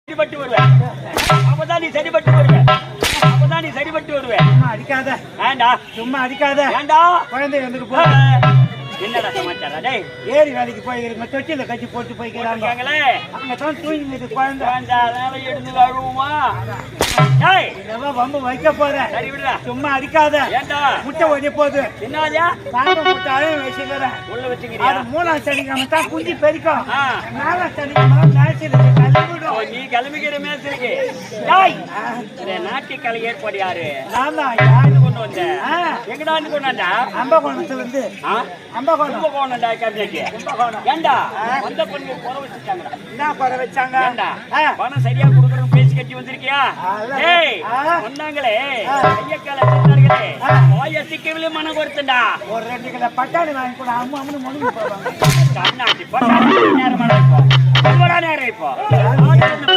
சரிபட்டு வருவேன். அப்பதான் நீ சரிபட்டு வருவேன். அப்பதான் நீ சரிபட்டு வருவேன். சும்மா அடிக்காத. ஏண்டா சும்மா அடிக்காத. ஏண்டா குழந்தை வந்துட்டு போ. என்னடா சமாச்சாரம் டேய்? ஏரி வேலைக்கு போயிருங்க, தொட்டில கட்டி போட்டு போய்க்கிறாங்க. அங்க தான் தூங்கி குழந்தை. அதனால எடுத்து வருவோமா? டேய் இதெல்லாம் வம்பு வைக்க போறேன். சரி விடுடா. சும்மா அடிக்காத. ஏண்டா முட்டை ஒடி போகுது. என்னடா சாயந்தரம் முட்டை அழகு வச்சுக்கிறேன். உள்ள வச்சுக்கிறியா? அது 3ஆம் சனிக்கிழமை தான் குஞ்சு பெருக்கும். ஆ. 4ஆம் சனிக்கிழமை மேய்ச்சலுக்கு கிளம்பிடும். நீ கிளம்பிக்கிற மேசருக்கு. டேய் இந்த நாட்டிக்கலை ஏற்பாடு யாரு? நான் தான் யாரு கொண்டு வந்த? எங்கடா நீ கொண்டு வந்தா? அம்பகோணத்துல இருந்து. அம்பகோணம். கும்பகோணம்டா கம்மியாச்சு. ஏண்டா வந்த பொண்ணு குறை வச்சுட்டாங்கடா. என்ன குறை வச்சாங்க? ஏண்டா பணம் சரியா கொடுக்கறன்னு பேசி கட்டி வந்திருக்கியா? ஏய் சொன்னாங்களே ஐயக்கால சொன்னார்களே வாய சிக்கவிலே மனம் கொடுத்தண்டா. ஒரு 2 கிலோ பட்டாணி வாங்கி கூட அம்மா அம்மனு முழுங்கி போவாங்க. கண்ணாடி பட்டாணி நேரம் இப்போ நேரம் இப்போ